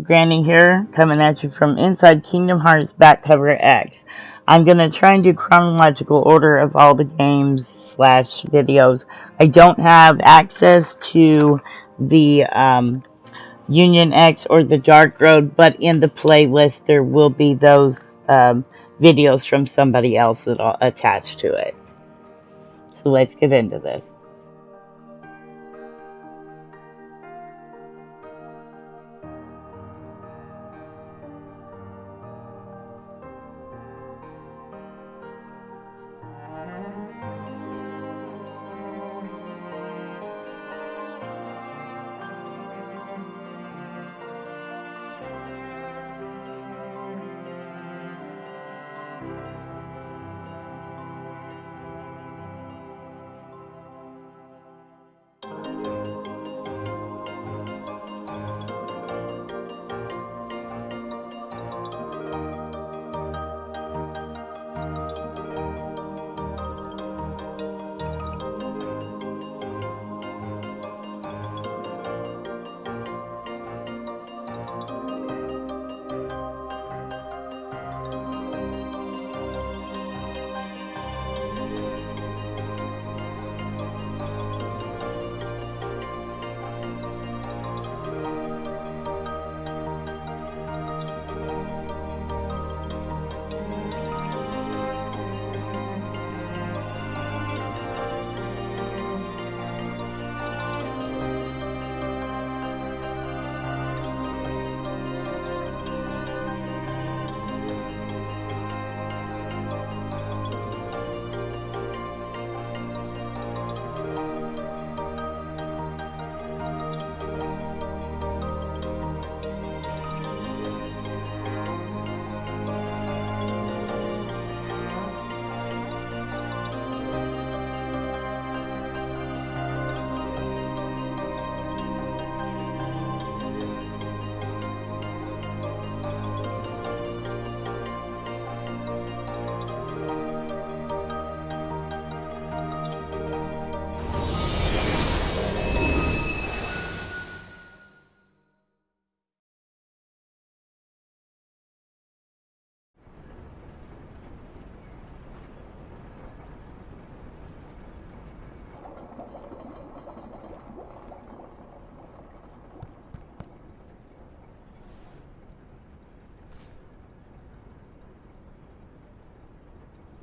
Granny here, coming at you from inside Kingdom Hearts Backcover X. I'm gonna try and do chronological order of all the games / videos. I don't have access to the Union X or the Dark Road, but in the playlist there will be those videos from somebody else that'll attach to it. So let's get into this.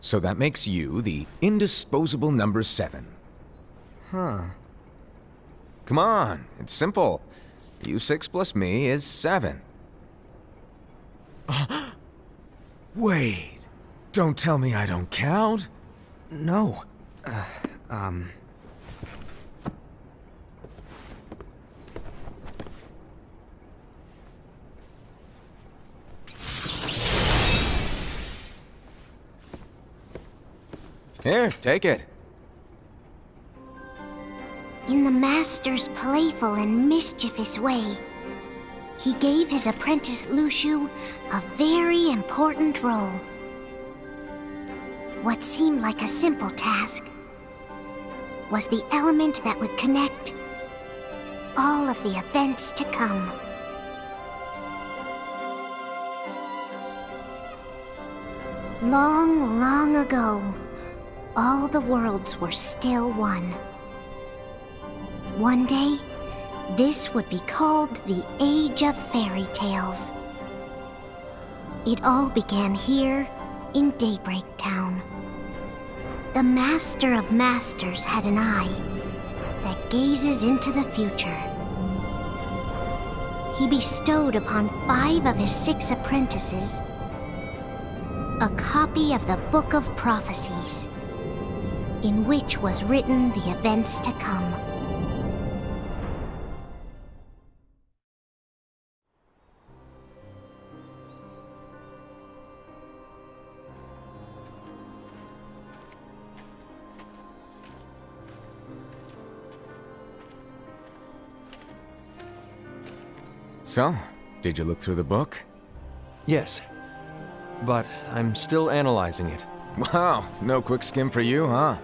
So that makes you the indisposable number 7. Huh. Come on, it's simple. U6 plus me is 7. Wait, don't tell me I don't count. No. Here, take it. In the Master's playful and mischievous way, he gave his apprentice Luciu a very important role. What seemed like a simple task was the element that would connect all of the events to come. Long, long ago, all the worlds were still one. One day, this would be called the Age of Fairy Tales. It all began here in Daybreak Town. The Master of Masters had an eye that gazes into the future. He bestowed upon 5 of his 6 apprentices a copy of the Book of Prophecies, in which was written the events to come. So, did you look through the book? Yes. But I'm still analyzing it. Wow, no quick skim for you, huh?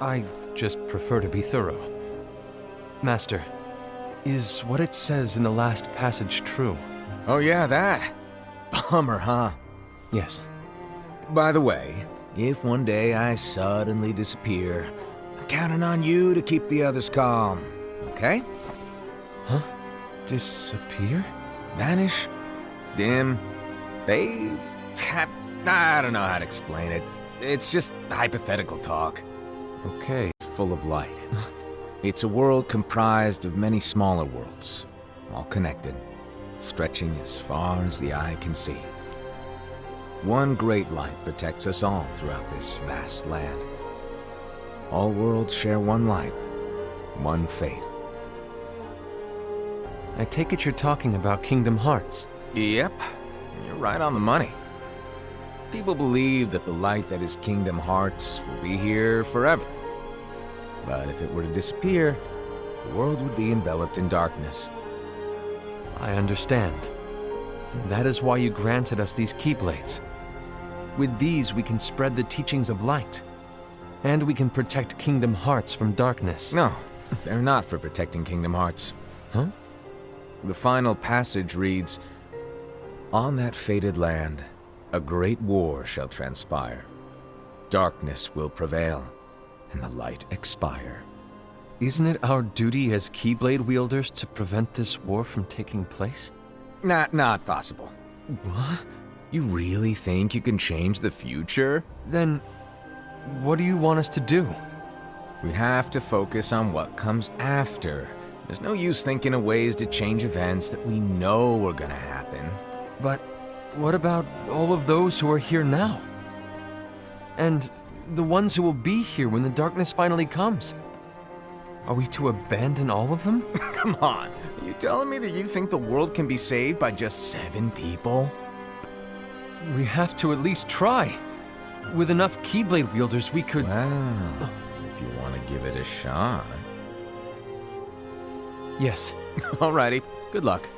I just prefer to be thorough. Master, is what it says in the last passage true? Oh yeah, that. Bummer, huh? Yes. By the way, if one day I suddenly disappear, I'm counting on you to keep the others calm, okay? Huh? Disappear? Vanish, dim, fade. I don't know how to explain it. It's just hypothetical talk. Okay. Full of light. It's a world comprised of many smaller worlds, all connected, stretching as far as the eye can see. One great light protects us all throughout this vast land. All worlds share one light, one fate. I take it you're talking about Kingdom Hearts. Yep, you're right on the money. People believe that the light that is Kingdom Hearts will be here forever. But if it were to disappear, the world would be enveloped in darkness. I understand. That is why you granted us these Keyblades. With these, we can spread the teachings of light. And we can protect Kingdom Hearts from darkness. No, they're not for protecting Kingdom Hearts. Huh? The final passage reads, "On that fated land, a great war shall transpire. Darkness will prevail, and the light expire." Isn't it our duty as Keyblade wielders to prevent this war from taking place? Not possible. What? You really think you can change the future? Then, what do you want us to do? We have to focus on what comes after. There's no use thinking of ways to change events that we know are gonna happen. But what about all of those who are here now? And the ones who will be here when the darkness finally comes? Are we to abandon all of them? Come on, are you telling me that you think the world can be saved by just 7 people? We have to at least try. With enough Keyblade wielders, we could... Well, if you want to give it a shot. Yes. Alrighty, good luck.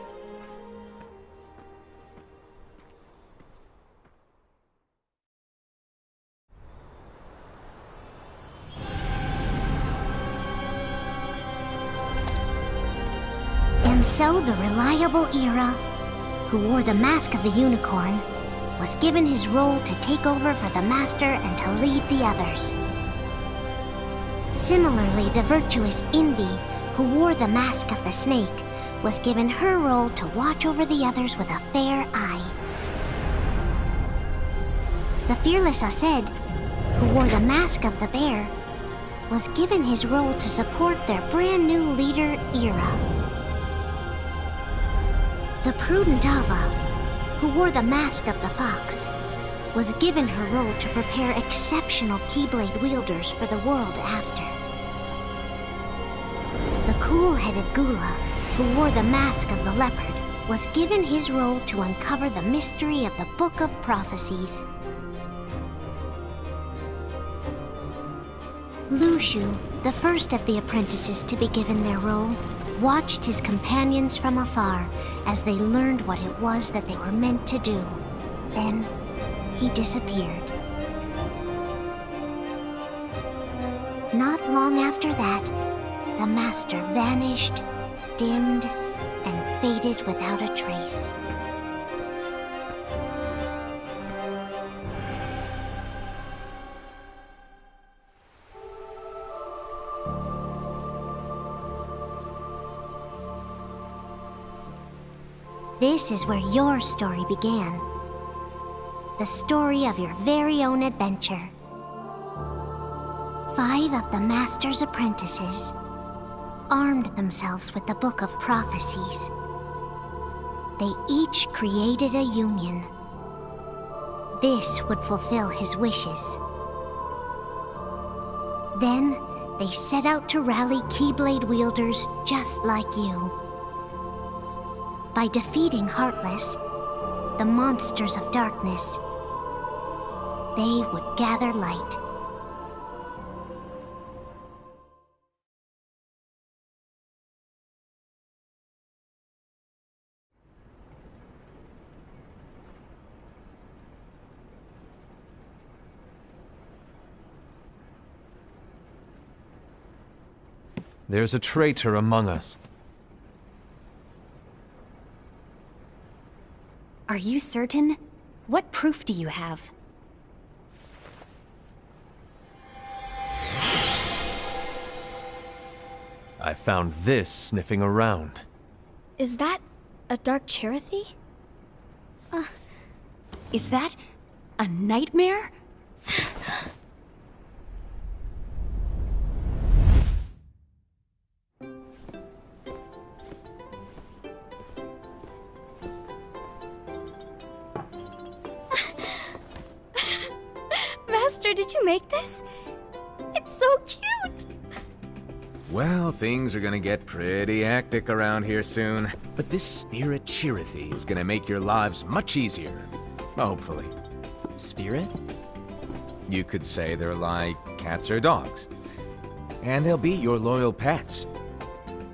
And so the reliable Era, who wore the mask of the unicorn, was given his role to take over for the Master and to lead the others. Similarly, the virtuous Envy, who wore the mask of the snake, was given her role to watch over the others with a fair eye. The fearless Aced, who wore the mask of the bear, was given his role to support their brand new leader, Era. The prudent Ava, who wore the mask of the fox, was given her role to prepare exceptional Keyblade wielders for the world after. The cool-headed Gula, who wore the mask of the leopard, was given his role to uncover the mystery of the Book of Prophecies. Lushu, the first of the apprentices to be given their role, watched his companions from afar as they learned what it was that they were meant to do. Then, he disappeared. Not long after that, the Master vanished, dimmed, and faded without a trace. This is where your story began. The story of your very own adventure. 5 of the Master's apprentices armed themselves with the Book of Prophecies. They each created a union. This would fulfill his wishes. Then, they set out to rally Keyblade wielders just like you. By defeating Heartless, the monsters of darkness, they would gather light. There's a traitor among us. Are you certain? What proof do you have? I found this sniffing around. Is that a dark Cherothy? Is that a nightmare? Master, did you make this? It's so cute! Well, things are gonna get pretty hectic around here soon. But this spirit Cherothy is gonna make your lives much easier. Hopefully. Spirit? You could say they're like cats or dogs. And they'll be your loyal pets.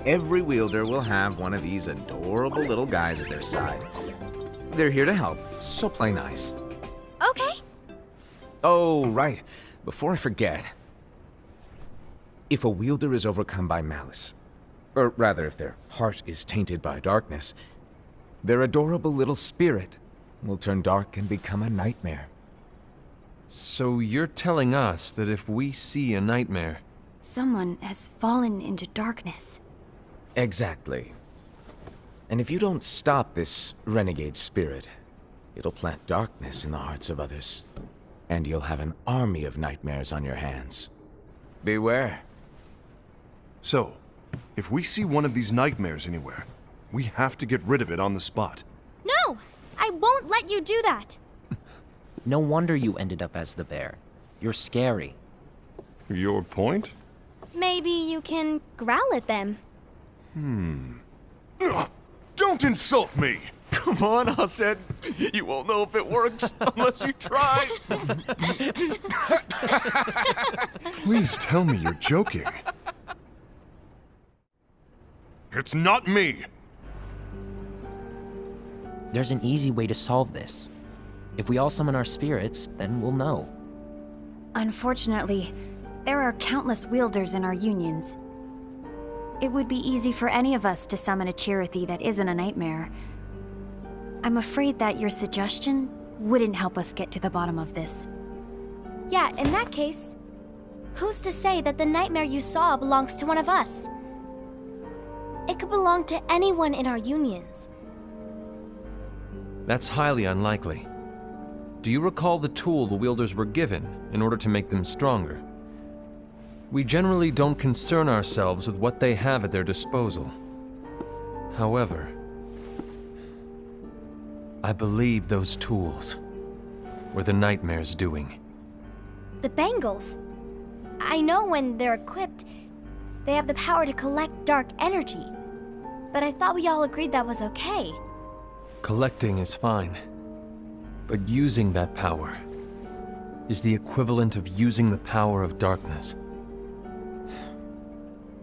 Every wielder will have one of these adorable little guys at their side. They're here to help, so play nice. Okay. Oh, right. Before I forget. If a wielder is overcome by malice, or rather if their heart is tainted by darkness, their adorable little spirit will turn dark and become a nightmare. So you're telling us that if we see a nightmare, Someone has fallen into darkness. Exactly. And if you don't stop this renegade spirit, it'll plant darkness in the hearts of others. And you'll have an army of nightmares on your hands. Beware. So, if we see one of these nightmares anywhere, we have to get rid of it on the spot. No! I won't let you do that! No wonder you ended up as the bear. You're scary. Your point? Maybe you can growl at them. Ugh, don't insult me! come on, Hased. You won't know if it works unless you try. Please tell me you're joking. It's not me! There's an easy way to solve this. If we all summon our spirits, then we'll know. Unfortunately, there are countless wielders in our unions. It would be easy for any of us to summon a Cherothy that isn't a nightmare. I'm afraid that your suggestion wouldn't help us get to the bottom of this. Yeah, in that case, who's to say that the nightmare you saw belongs to one of us? It could belong to anyone in our unions. That's highly unlikely. Do you recall the tool the wielders were given in order to make them stronger? We generally don't concern ourselves with what they have at their disposal. However, I believe those tools were the nightmare's doing. The bangles. I know when they're equipped, they have the power to collect dark energy. But I thought we all agreed that was okay. Collecting is fine, but using that power is the equivalent of using the power of darkness.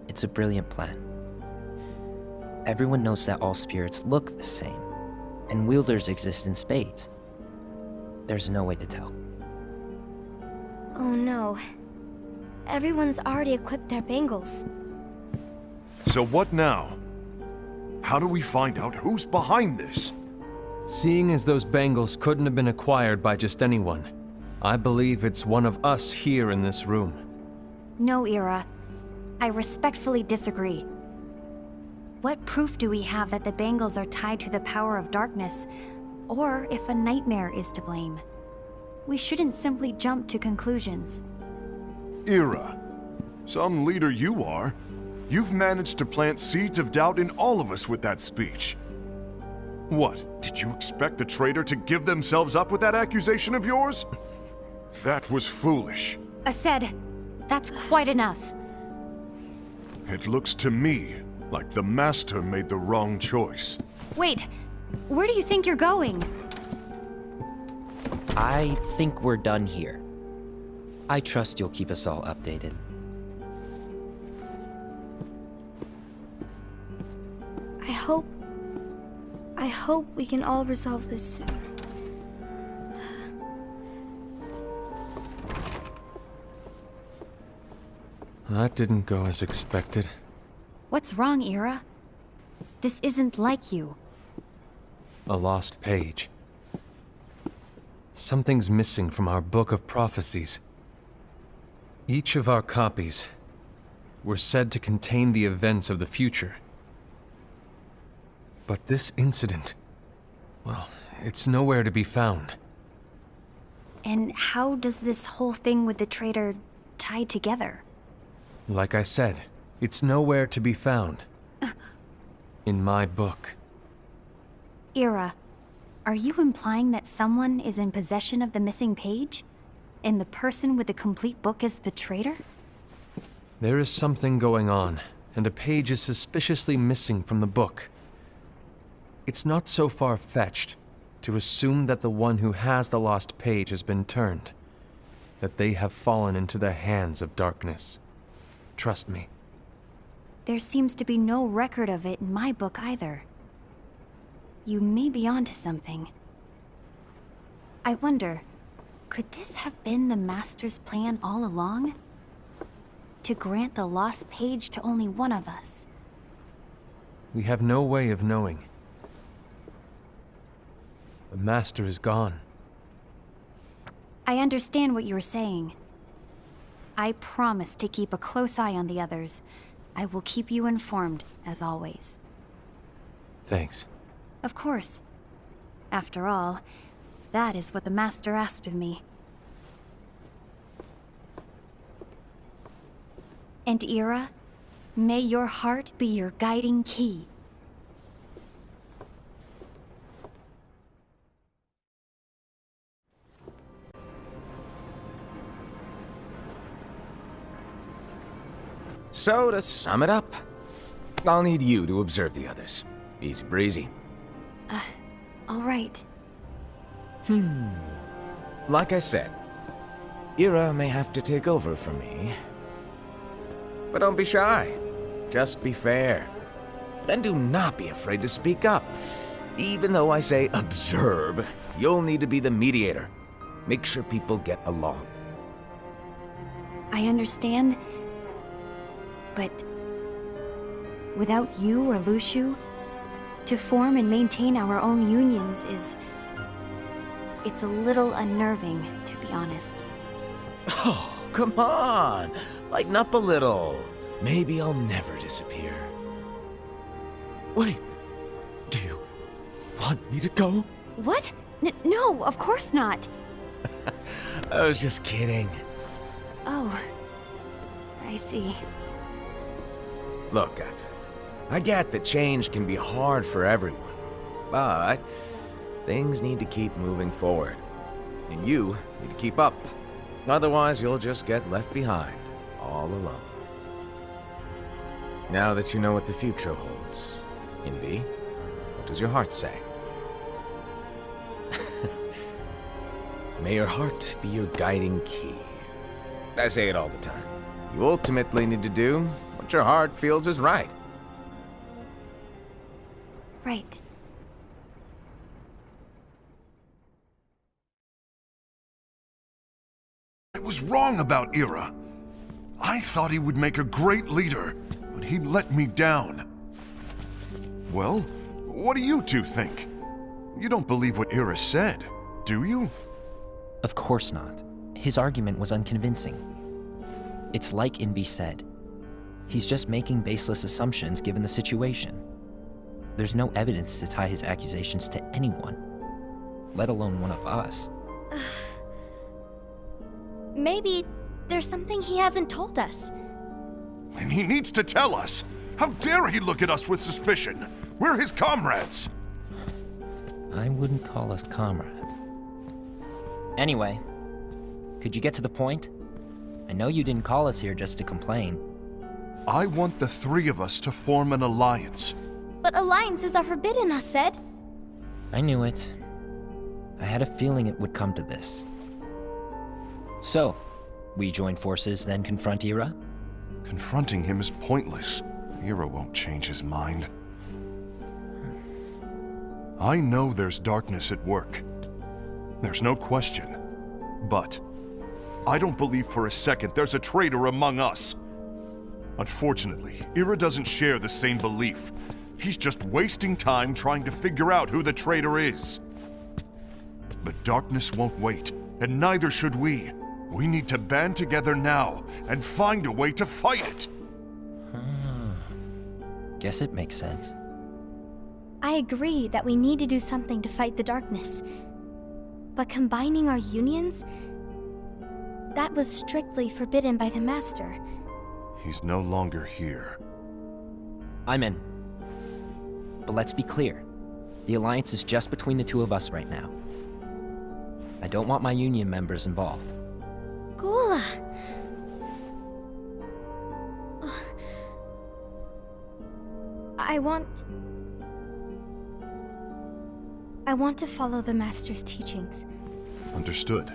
It's a brilliant plan. Everyone knows that all spirits look the same, and wielders exist in spades. There's no way to tell. Oh no. Everyone's already equipped their bangles. So what now? How do we find out who's behind this? Seeing as those bangles couldn't have been acquired by just anyone, I believe it's one of us here in this room. No, Ira. I respectfully disagree. What proof do we have that the bangles are tied to the power of darkness, or if a nightmare is to blame? We shouldn't simply jump to conclusions. Ira, some leader you are. You've managed to plant seeds of doubt in all of us with that speech. What, did you expect the traitor to give themselves up with that accusation of yours? That was foolish. Hased, that's quite enough. It looks to me like the Master made the wrong choice. Wait, where do you think you're going? I think we're done here. I trust you'll keep us all updated. I hope we can all resolve this soon. That didn't go as expected. What's wrong, Ira? This isn't like you. A lost page. Something's missing from our book of prophecies. Each of our copies were said to contain the events of the future. But this incident, well, it's nowhere to be found. And how does this whole thing with the traitor tie together? Like I said, it's nowhere to be found. In my book. Ira, are you implying that someone is in possession of the missing page? And the person with the complete book is the traitor? There is something going on, and a page is suspiciously missing from the book. It's not so far-fetched to assume that the one who has the lost page has been turned, that they have fallen into the hands of darkness. Trust me. There seems to be no record of it in my book either. You may be onto something. I wonder, could this have been the Master's plan all along? To grant the lost page to only one of us? We have no way of knowing. The Master is gone. I understand what you were saying. I promise to keep a close eye on the others. I will keep you informed, as always. Thanks. Of course. After all, that is what the Master asked of me. And Ira, may your heart be your guiding key. So, to sum it up, I'll need you to observe the others. Easy breezy. All right. Like I said, Ira may have to take over for me. But don't be shy. Just be fair. And do not be afraid to speak up. Even though I say observe, you'll need to be the mediator. Make sure people get along. I understand. But without you or Luciu, to form and maintain our own unions is... it's a little unnerving, to be honest. Oh, come on. Lighten up a little. Maybe I'll never disappear. Wait. Do you want me to go? What? No, of course not. I was just kidding. Oh, I see. Look, I get that change can be hard for everyone, but things need to keep moving forward, and you need to keep up. Otherwise, you'll just get left behind, all alone. Now that you know what the future holds, Invi, what does your heart say? May your heart be your guiding key. I say it all the time. You ultimately need to do what your heart feels is right. Right. I was wrong about Ira. I thought he would make a great leader, but he let me down. Well, what do you two think? You don't believe what Ira said, do you? Of course not. His argument was unconvincing. It's like Invi said. He's just making baseless assumptions given the situation. There's no evidence to tie his accusations to anyone, let alone one of us. Maybe there's something he hasn't told us. And he needs to tell us. How dare he look at us with suspicion? We're his comrades. I wouldn't call us comrades. Anyway, could you get to the point? I know you didn't call us here just to complain. I want the three of us to form an alliance. But alliances are forbidden, us said. I knew it. I had a feeling it would come to this. So, we join forces, then confront Ira? Confronting him is pointless. Ira won't change his mind. I know there's darkness at work. There's no question. But I don't believe for a second there's a traitor among us. Unfortunately, Ira doesn't share the same belief. He's just wasting time trying to figure out who the traitor is. But darkness won't wait, and neither should we. We need to band together now and find a way to fight it. Guess it makes sense. I agree that we need to do something to fight the darkness. But combining our unions? That was strictly forbidden by the Master. He's no longer here. I'm in. But let's be clear. The alliance is just between the two of us right now. I don't want my union members involved. Gula! I want to follow the Master's teachings. Understood.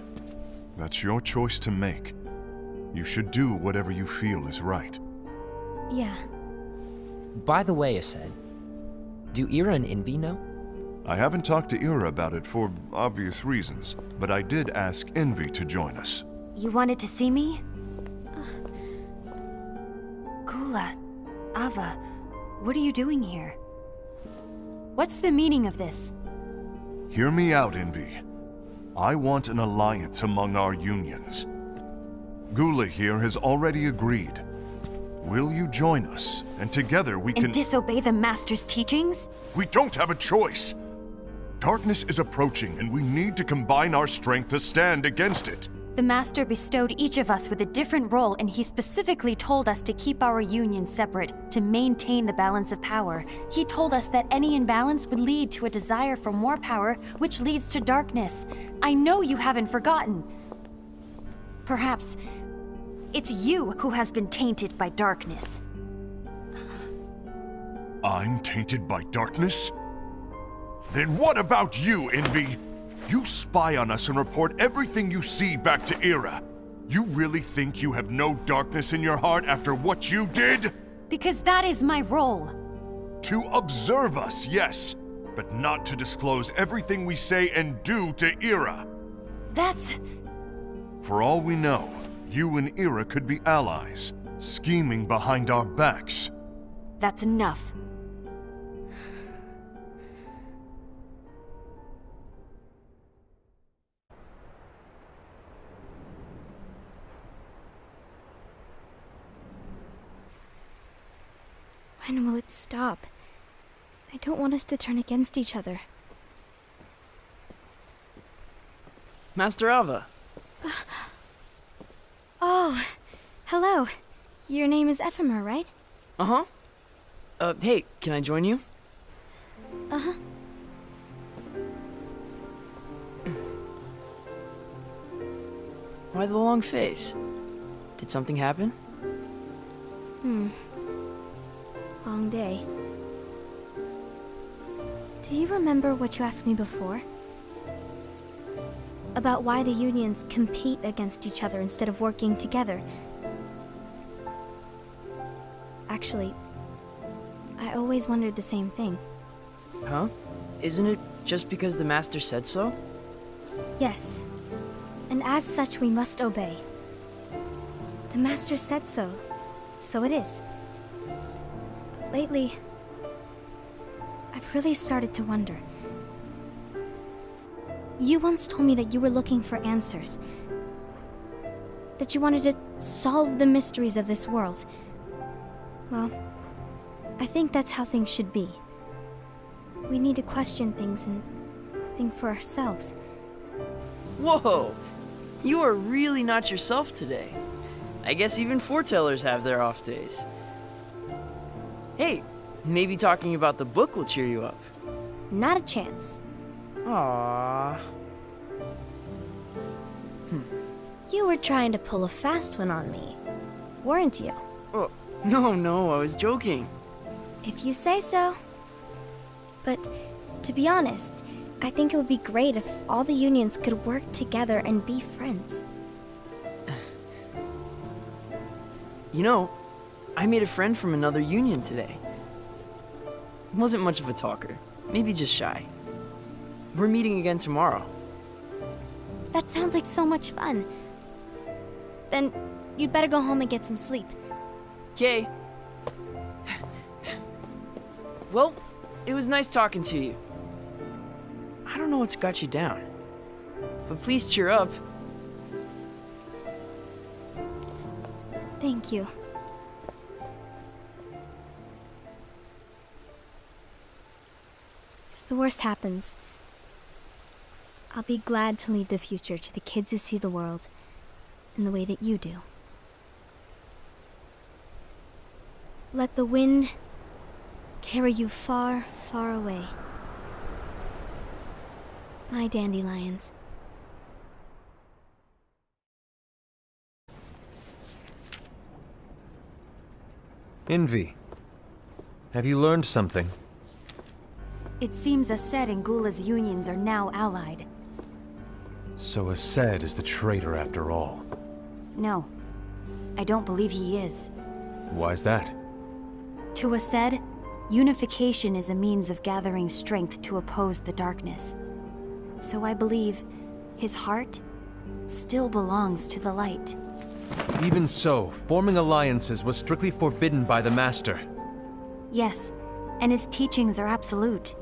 That's your choice to make. You should do whatever you feel is right. Yeah. By the way, Ased, do Ira and Envy know? I haven't talked to Ira about it for obvious reasons, but I did ask Envy to join us. You wanted to see me? Gula, Ava, what are you doing here? What's the meaning of this? Hear me out, Envy. I want an alliance among our unions. Gula here has already agreed. Will you join us, and together we can— And disobey the Master's teachings? We don't have a choice! Darkness is approaching, and we need to combine our strength to stand against it. The Master bestowed each of us with a different role, and he specifically told us to keep our union separate, to maintain the balance of power. He told us that any imbalance would lead to a desire for more power, which leads to darkness. I know you haven't forgotten. Perhaps it's you who has been tainted by darkness. I'm tainted by darkness? Then what about you, Envy? You spy on us and report everything you see back to Ira. You really think you have no darkness in your heart after what you did? Because that is my role. To observe us, yes, but not to disclose everything we say and do to Ira. That's... For all we know, you and Ira could be allies, scheming behind our backs. that's enough. When will it stop? I don't want us to turn against each other. Master Ava. Oh, hello. Your name is Ephemer, right? Uh-huh. Hey, can I join you? Uh-huh. Why the long face? Did something happen? Long day. Do you remember what you asked me before? About why the unions compete against each other instead of working together. Actually, I always wondered the same thing. Huh? Isn't it just because the Master said so? Yes, and as such we must obey. The Master said so, so it is. Lately, I've really started to wonder. You once told me that you were looking for answers. That you wanted to solve the mysteries of this world. Well, I think that's how things should be. We need to question things and think for ourselves. Whoa! You are really not yourself today. I guess even foretellers have their off days. Hey, maybe talking about the book will cheer you up. Not a chance. Aww. You were trying to pull a fast one on me, weren't you? Oh, no, I was joking. If you say so. But, to be honest, I think it would be great if all the unions could work together and be friends. You know, I made a friend from another union today. Wasn't much of a talker, maybe just shy. We're meeting again tomorrow. That sounds like so much fun. Then, you'd better go home and get some sleep. Okay. Well, it was nice talking to you. I don't know what's got you down. but please cheer up. Thank you. If the worst happens, I'll be glad to leave the future to the kids who see the world in the way that you do. Let the wind carry you far, far away. My dandelions. Envy, have you learned something? It seems Ased and Gula's unions are now allied. So Ased is the traitor after all. No, I don't believe he is. Why's that? To Ased, unification is a means of gathering strength to oppose the darkness. So I believe his heart still belongs to the light. Even so, forming alliances was strictly forbidden by the Master. Yes, and his teachings are absolute.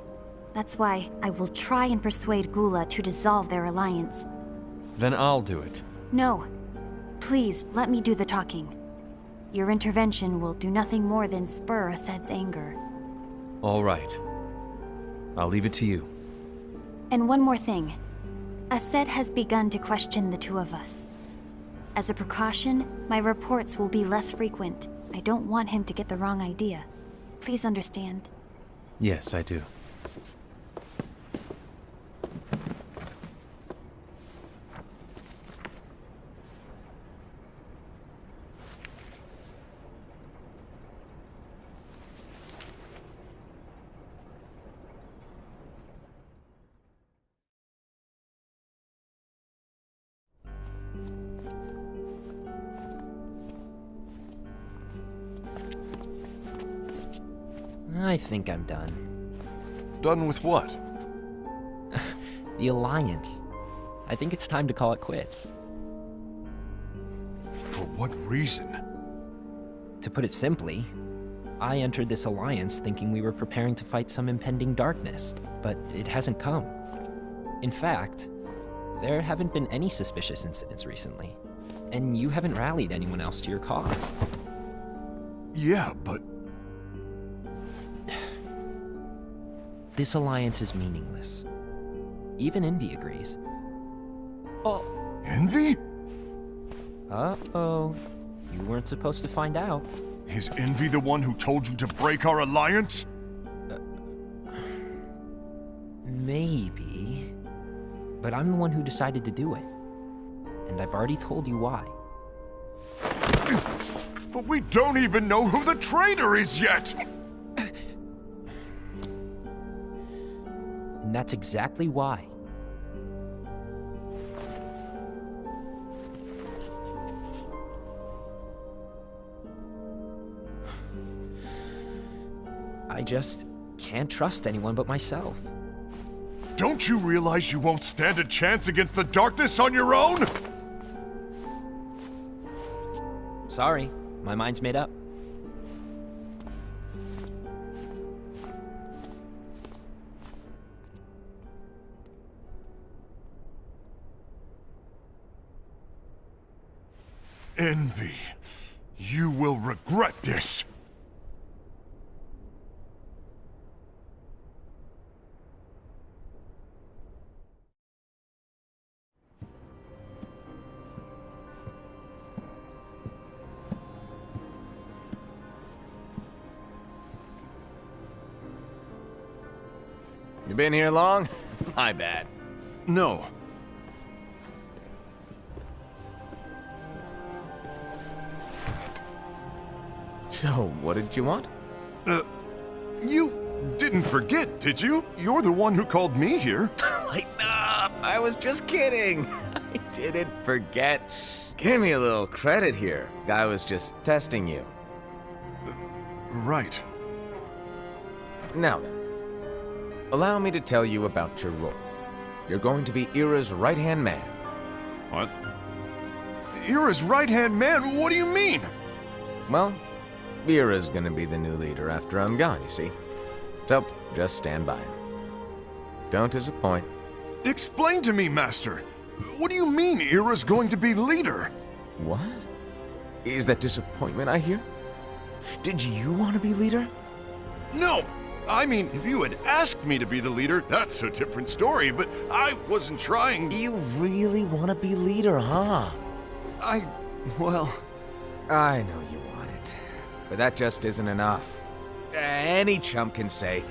That's why I will try and persuade Gula to dissolve their alliance. Then I'll do it. No. Please, let me do the talking. Your intervention will do nothing more than spur Ased's anger. All right. I'll leave it to you. And one more thing. Ased has begun to question the two of us. As a precaution, my reports will be less frequent. I don't want him to get the wrong idea. Please understand. Yes, I do. I think I'm done. Done with what? The Alliance. I think it's time to call it quits. For what reason? To put it simply, I entered this alliance thinking we were preparing to fight some impending darkness, but it hasn't come. In fact, there haven't been any suspicious incidents recently, and you haven't rallied anyone else to your cause. Yeah, but... This alliance is meaningless. Even Envy agrees. Oh. Envy? Uh-oh. You weren't supposed to find out. Is Envy the one who told you to break our alliance? Maybe. But I'm the one who decided to do it. And I've already told you why. But we don't even know who the traitor is yet! And that's exactly why. I just can't trust anyone but myself. Don't you realize you won't stand a chance against the darkness on your own? Sorry, my mind's made up. Envy, you will regret this. You been here long? My bad. No. So, what did you want? You didn't forget, did you? You're the one who called me here. Lighten up! I was just kidding. I didn't forget. Give me a little credit here. I was just testing you. Right. Now then, allow me to tell you about your role. You're going to be Ira's right-hand man. What? Ira's right-hand man? What do you mean? Well, Ira's gonna be the new leader after I'm gone, you see. So, just stand by him. Don't disappoint. Explain to me, Master. What do you mean Ira's going to be leader? What? Is that disappointment I hear? Did you want to be leader? No! I mean, if you had asked me to be the leader, that's a different story, but I wasn't trying. You really want to be leader, huh? Well... I know you want it, but that just isn't enough. Any chump can say,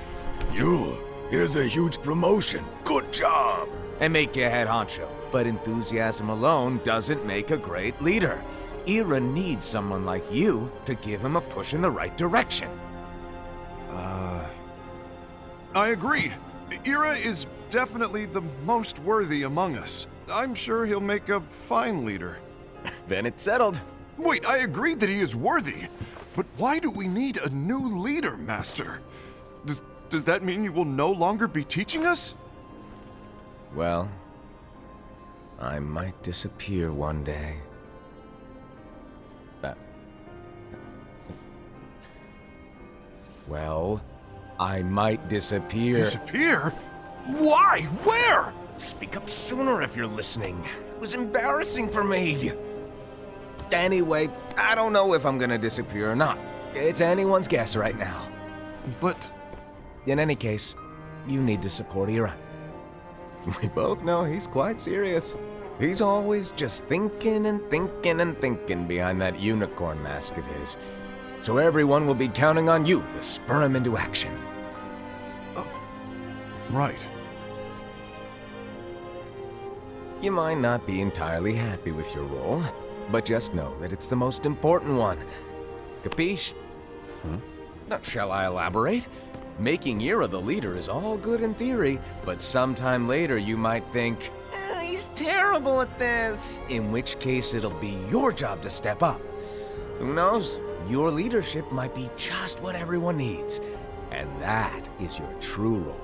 here's a huge promotion, good job, and make you head honcho. But enthusiasm alone doesn't make a great leader. Ira needs someone like you to give him a push in the right direction. I agree. Ira is definitely the most worthy among us. I'm sure he'll make a fine leader. Then it's settled. Wait, I agreed that he is worthy. But why do we need a new leader, Master? Does that mean you will no longer be teaching us? Well, I might disappear one day. Well, I might disappear. Disappear? Why? Where? Speak up sooner if you're listening. It was embarrassing for me. Anyway, I don't know if I'm gonna disappear or not. It's anyone's guess right now. But... In any case, you need to support Ira. We both know he's quite serious. He's always just thinking and thinking and thinking behind that unicorn mask of his. So everyone will be counting on you to spur him into action. Right. You might not be entirely happy with your role, but just know that it's the most important one. Capiche? Shall I elaborate? Making Ira the leader is all good in theory, but sometime later you might think, he's terrible at this. In which case it'll be your job to step up. Who knows? Your leadership might be just what everyone needs. And that is your true role.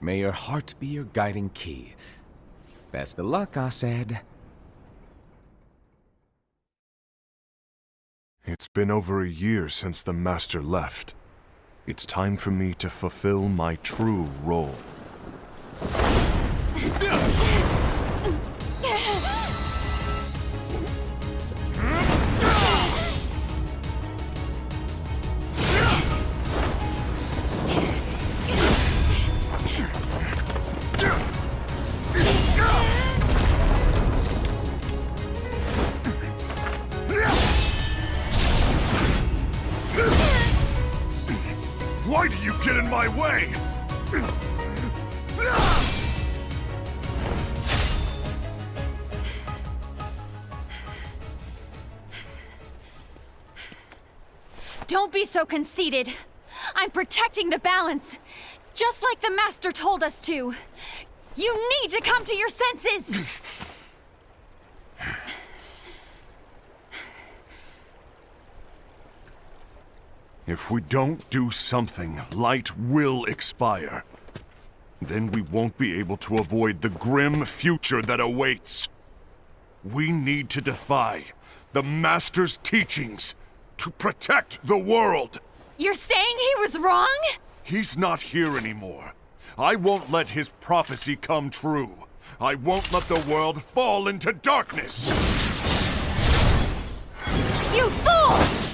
May your heart be your guiding key. Best of luck, Asaid. It's been over a year since the Master left. It's time for me to fulfill my true role. Why do you get in my way? Don't be so conceited. I'm protecting the balance, just like the Master told us to. You need to come to your senses! If we don't do something, light will expire. Then we won't be able to avoid the grim future that awaits. We need to defy the Master's teachings to protect the world. You're saying he was wrong? He's not here anymore. I won't let his prophecy come true. I won't let the world fall into darkness. You fool!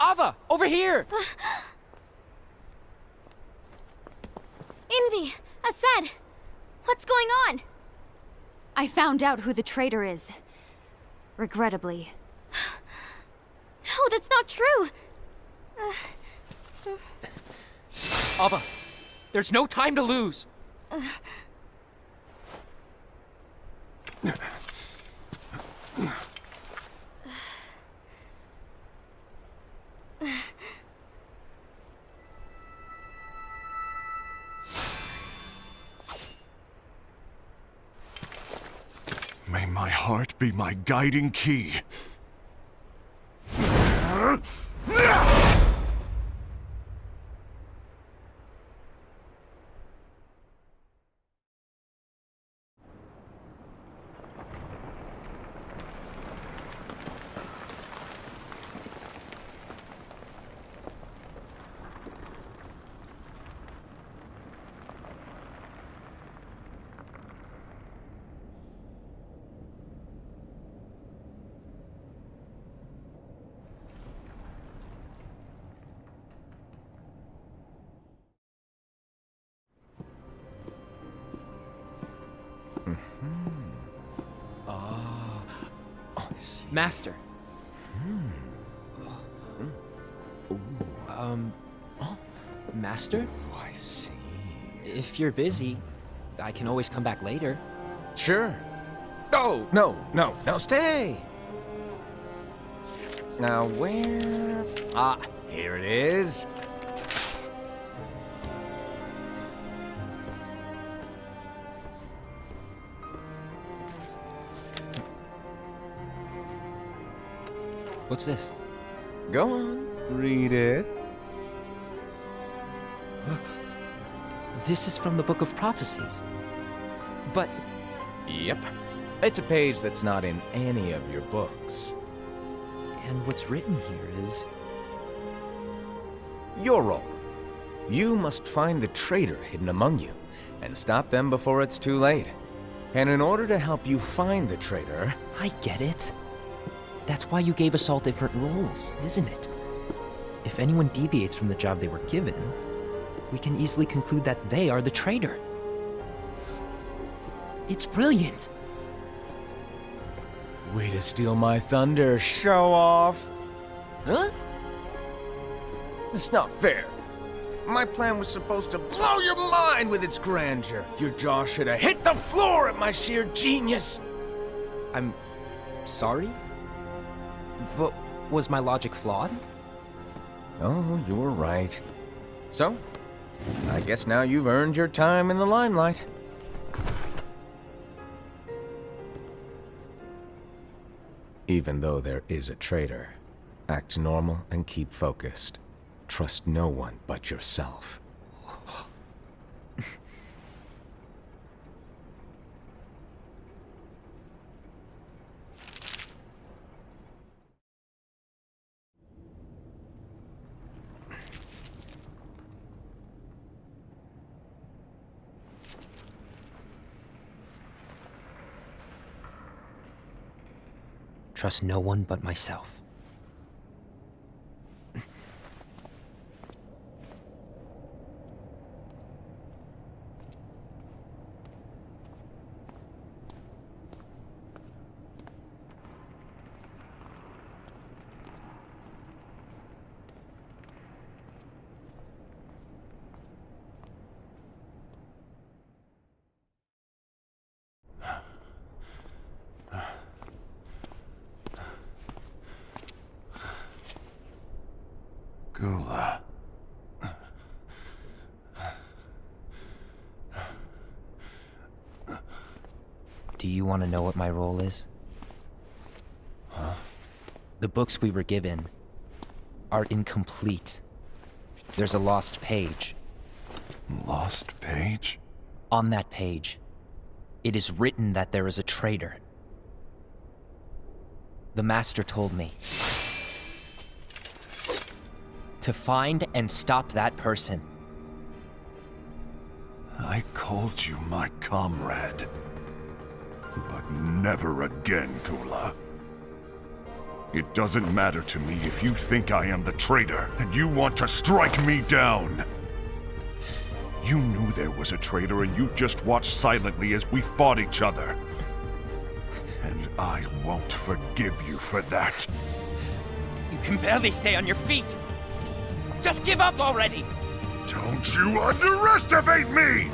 Ava, over here! Envy! Asad! What's going on? I found out who the traitor is. Regrettably. No, that's not true! Ava, there's no time to lose. my heart be my guiding key. Master. Master? Oh, I see. If you're busy, I can always come back later. Sure. Oh, no, stay! Now, where... Ah, here it is. What's this? Go on, read it. This is from the Book of Prophecies. But Yep. It's a page that's not in any of your books. and what's written here is... Your role. You must find the traitor hidden among you, and stop them before it's too late. And in order to help you find the traitor... I get it. That's why you gave us all different roles, isn't it? If anyone deviates from the job they were given, we can easily conclude that they are the traitor. It's brilliant. Way to steal my thunder, show off! Huh? It's not fair. My plan was supposed to blow your mind with its grandeur. Your jaw should have hit the floor at my sheer genius. I'm sorry? But was my logic flawed? Oh, you were right. So, I guess now you've earned your time in the limelight. Even though there is a traitor, act normal and keep focused. Trust no one but yourself. Trust no one but myself. Gula. Do you want to know what my role is? Huh? The books we were given are incomplete. There's a lost page. Lost page? On that page, it is written that there is a traitor. The Master told me to find and stop that person. I called you my comrade. But never again, Gula. It doesn't matter to me if you think I am the traitor, and you want to strike me down. You knew there was a traitor, and you just watched silently as we fought each other. And I won't forgive you for that. You can barely stay on your feet. Just give up already! Don't you underestimate me!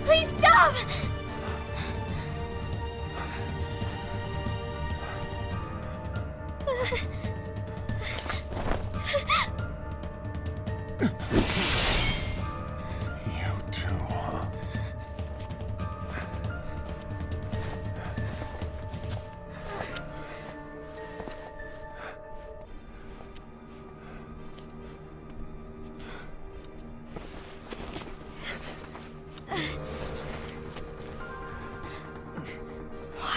Please stop!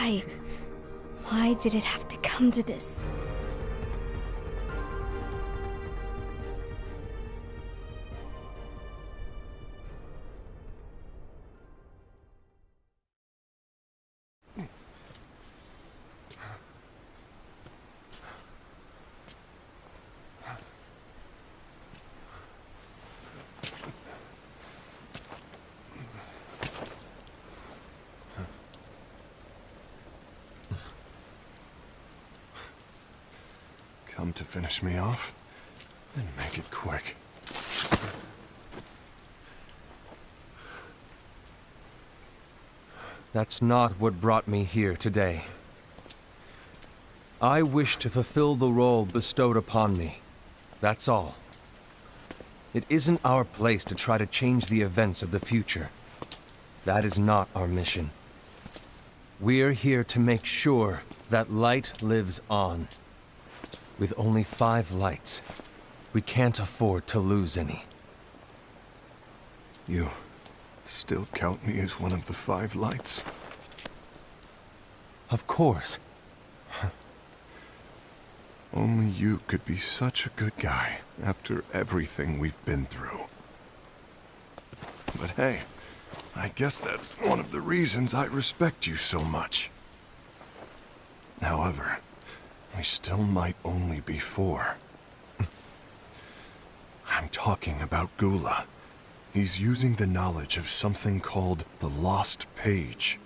Why? Why did it have to come to this? Come to finish me off? Then make it quick. That's not what brought me here today. I wish to fulfill the role bestowed upon me. That's all. It isn't our place to try to change the events of the future. That is not our mission. We're here to make sure that light lives on. With only 5 lights, we can't afford to lose any. You still count me as one of the 5 lights? Of course. Only you could be such a good guy after everything we've been through. But hey, I guess that's one of the reasons I respect you so much. However, we still might only be 4. I'm talking about Gula. He's using the knowledge of something called the Lost Page.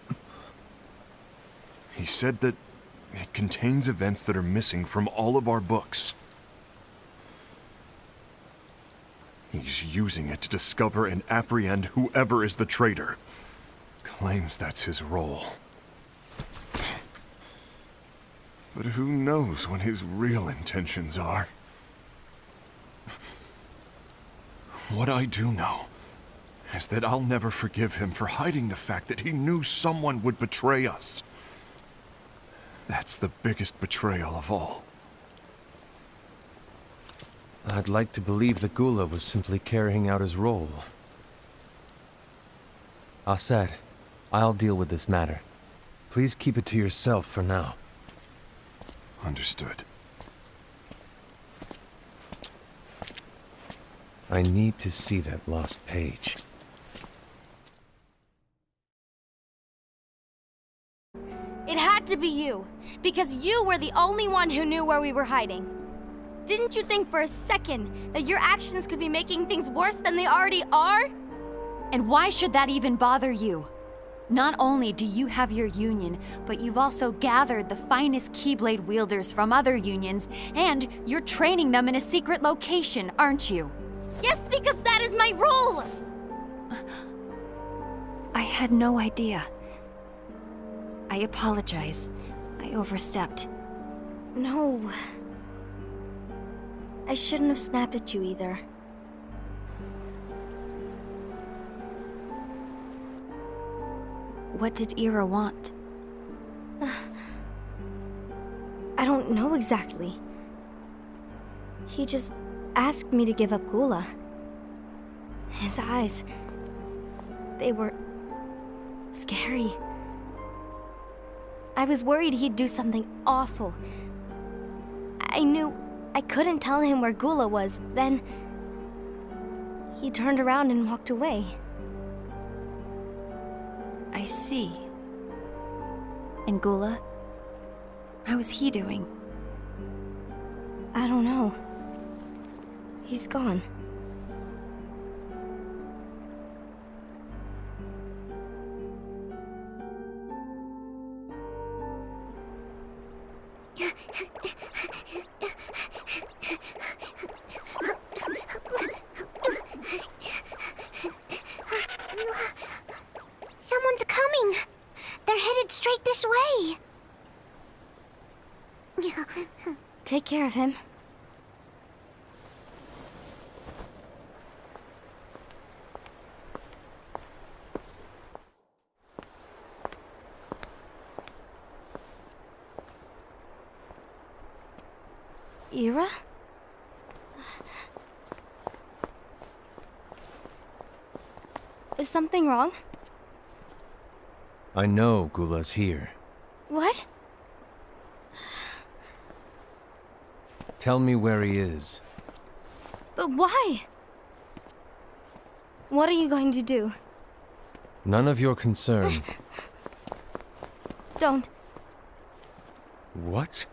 He said that it contains events that are missing from all of our books. He's using it to discover and apprehend whoever is the traitor. Claims that's his role. But who knows what his real intentions are? What I do know is that I'll never forgive him for hiding the fact that he knew someone would betray us. That's the biggest betrayal of all. I'd like to believe that Gula was simply carrying out his role. Aset, I'll deal with this matter. Please keep it to yourself for now. Understood. I need to see that lost page. It had to be you, because you were the only one who knew where we were hiding. Didn't you think for a second that your actions could be making things worse than they already are? And why should that even bother you? Not only do you have your union, but you've also gathered the finest Keyblade wielders from other unions, and you're training them in a secret location, aren't you? Yes, because that is my role! I had no idea. I apologize. I overstepped. No. I shouldn't have snapped at you either. What did Ira want? I don't know exactly. He just asked me to give up Gula. His eyes, they were scary. I was worried he'd do something awful. I knew I couldn't tell him where Gula was. Then he turned around and walked away. I see. And Gula? How is he doing? I don't know. He's gone. Someone's coming! They're headed straight this way! Take care of him. Ira? Is something wrong? I know Gula's here. What? Tell me where he is. But why? What are you going to do? None of your concern. Don't. What?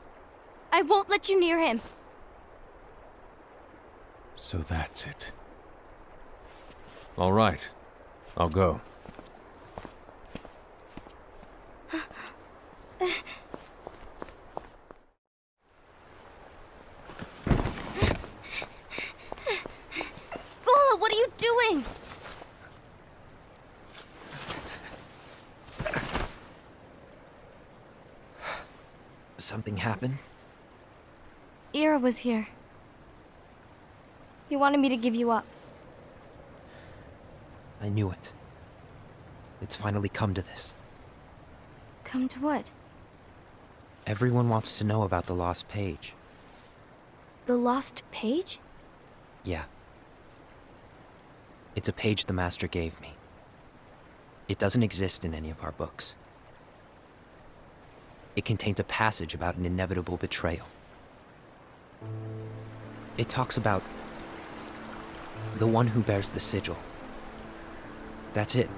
I won't let you near him. So that's it. All right. I'll go. Gula, what are you doing? Something happened? Ira was here. He wanted me to give you up. I knew it. It's finally come to this. Come to what? Everyone wants to know about the lost page. The lost page? Yeah. It's a page the Master gave me. It doesn't exist in any of our books. It contains a passage about an inevitable betrayal. It talks about the one who bears the sigil. That's it.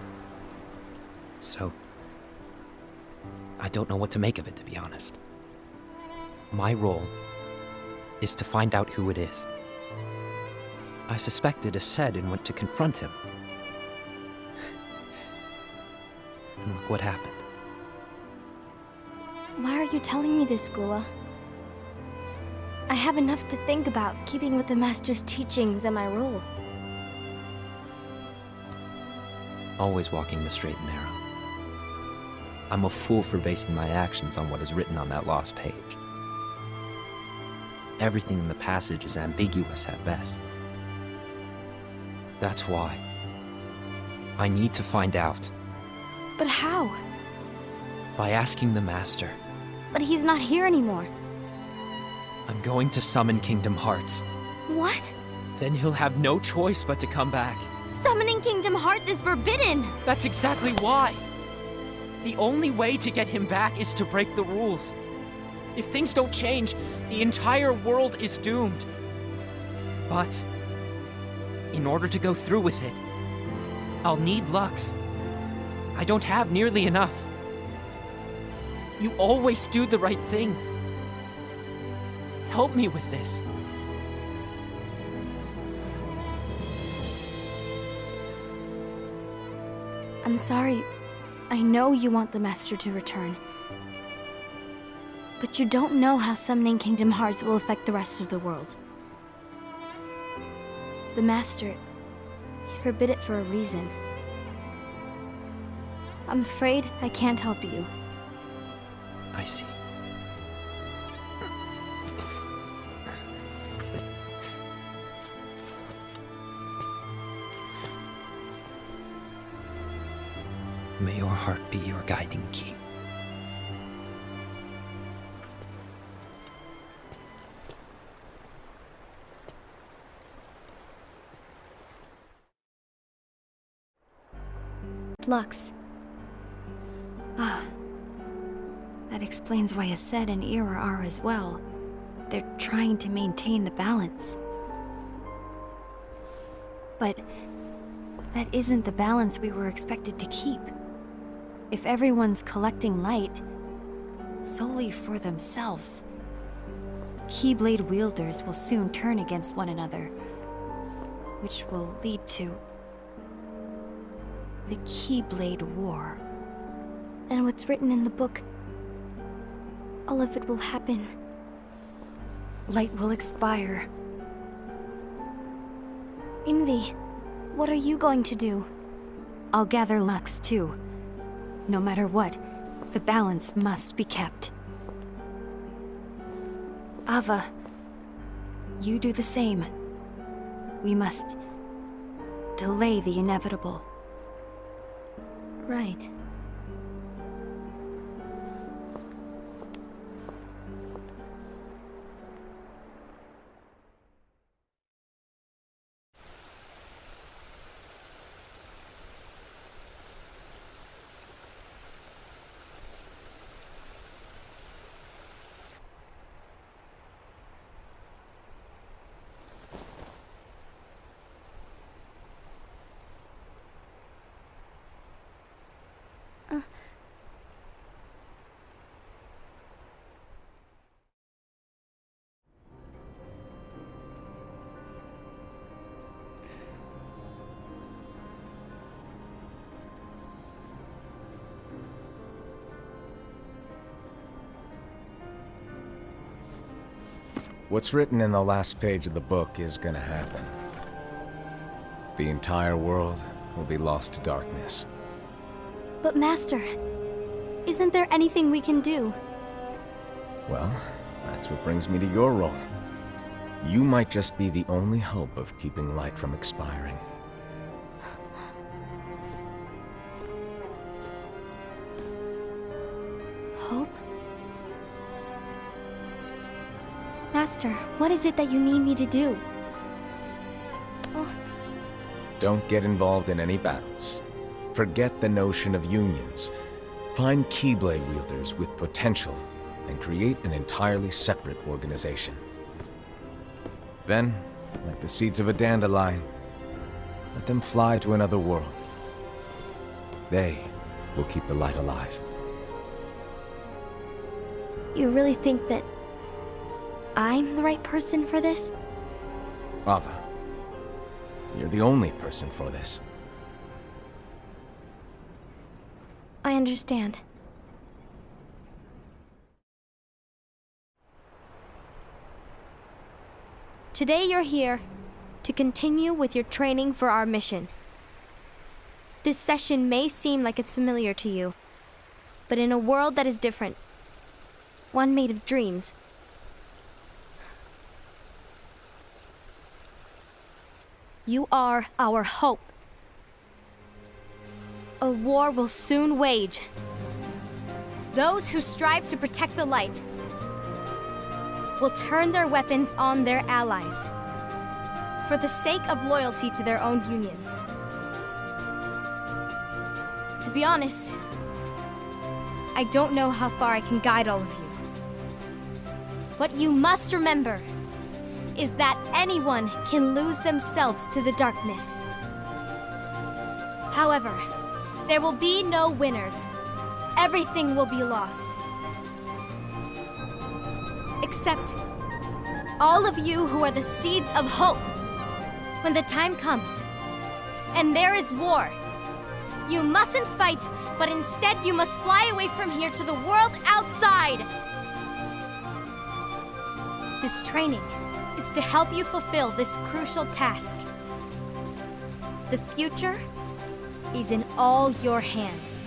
So, I don't know what to make of it, to be honest. My role is to find out who it is. I suspected Ased and went to confront him. And look what happened. Why are you telling me this, Gula? I have enough to think about, keeping with the Master's teachings and my role. Always walking the straight and narrow. I'm a fool for basing my actions on what is written on that lost page. Everything in the passage is ambiguous at best. That's why I need to find out. But how? By asking the Master. But he's not here anymore. I'm going to summon Kingdom Hearts. What? Then he'll have no choice but to come back. Summoning Kingdom Hearts is forbidden! That's exactly why! The only way to get him back is to break the rules. If things don't change, the entire world is doomed. But, in order to go through with it, I'll need Lux. I don't have nearly enough. You always do the right thing. Help me with this. I'm sorry. I know you want the Master to return. But you don't know how summoning Kingdom Hearts will affect the rest of the world. The Master, he forbid it for a reason. I'm afraid I can't help you. I see. May your heart be your guiding key. Lux. Ah. That explains why Ased and Ira are as well. They're trying to maintain the balance. But that isn't the balance we were expected to keep. If everyone's collecting light solely for themselves, Keyblade wielders will soon turn against one another, which will lead to the Keyblade War. And what's written in the book, all of it will happen. Light will expire. Envy, what are you going to do? I'll gather Lux too. No matter what, the balance must be kept. Ava, you do the same. We must delay the inevitable. Right. What's written in the last page of the book is gonna happen. The entire world will be lost to darkness. But Master, isn't there anything we can do? Well, that's what brings me to your role. You might just be the only hope of keeping light from expiring. Hope? Master, what is it that you need me to do? Oh, Don't get involved in any battles. Forget the notion of unions. Find Keyblade wielders with potential and create an entirely separate organization. Then, like the seeds of a dandelion, let them fly to another world. They will keep the light alive. you really think that I'm the right person for this? Ava, you're the only person for this. I understand. Today you're here to continue with your training for our mission. This session may seem like it's familiar to you, but in a world that is different, one made of dreams, you are our hope. A war will soon wage. Those who strive to protect the light will turn their weapons on their allies for the sake of loyalty to their own unions. To be honest, I don't know how far I can guide all of you. What you must remember is that anyone can lose themselves to the darkness. However, there will be no winners. Everything will be lost. Except all of you who are the seeds of hope. When the time comes, and there is war, you mustn't fight, but instead you must fly away from here to the world outside. This training is to help you fulfill this crucial task. The future is in all your hands,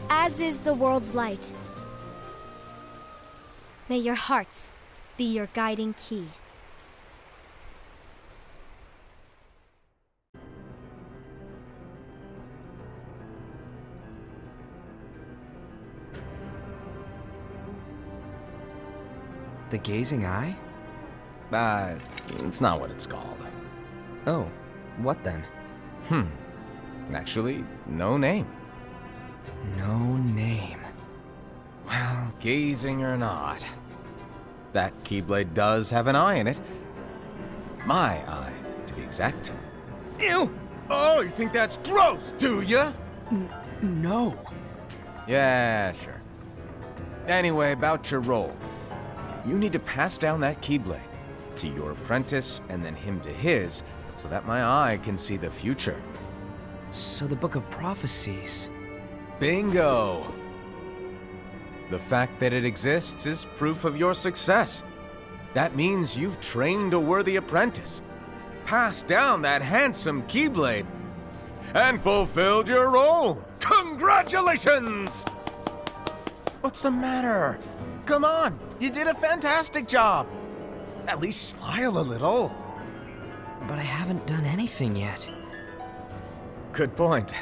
as is the world's light. May your hearts be your guiding key. The gazing eye? It's not what it's called. Oh, what then? Actually, no name. No name. Well, gazing or not, that Keyblade does have an eye in it. My eye, to be exact. Ew! Oh, you think that's gross, do ya? No. Yeah, sure. Anyway, about your role. You need to pass down that Keyblade to your apprentice and then him to his, so that my eye can see the future. So the Book of Prophecies. Bingo! The fact that it exists is proof of your success. That means you've trained a worthy apprentice, passed down that handsome Keyblade, and fulfilled your role. Congratulations! What's the matter? Come on, you did a fantastic job. At least smile a little. But I haven't done anything yet. Good point.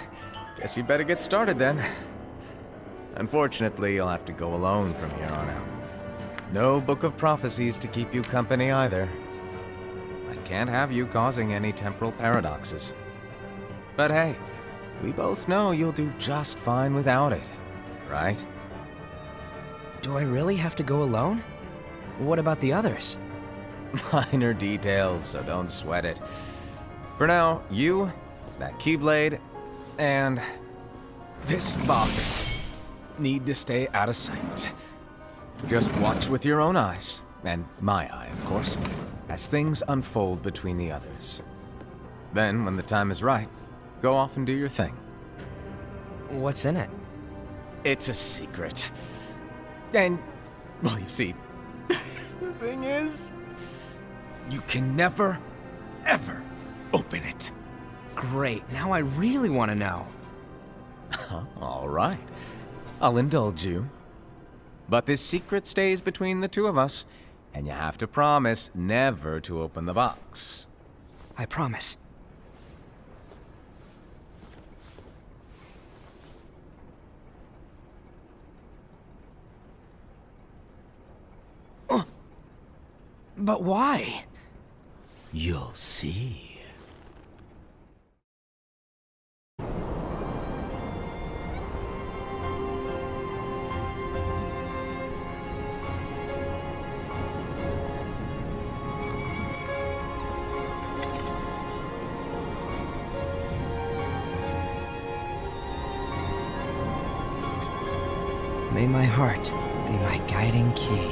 Guess you better get started then. Unfortunately, you'll have to go alone from here on out. No Book of Prophecies to keep you company either. I can't have you causing any temporal paradoxes. But hey, we both know you'll do just fine without it, right? Do I really have to go alone? What about the others? Minor details, so don't sweat it. For now, you, that Keyblade, and this box need to stay out of sight. Just watch with your own eyes, and my eye, of course, as things unfold between the others. Then, when the time is right, go off and do your thing. What's in it? It's a secret. And, well, you see, the thing is, You can never, ever open it. Great, now I really want to know. All right. I'll indulge you. But this secret stays between the two of us, and you have to promise never to open the box. I promise. But why? You'll see. May my heart be my guiding key.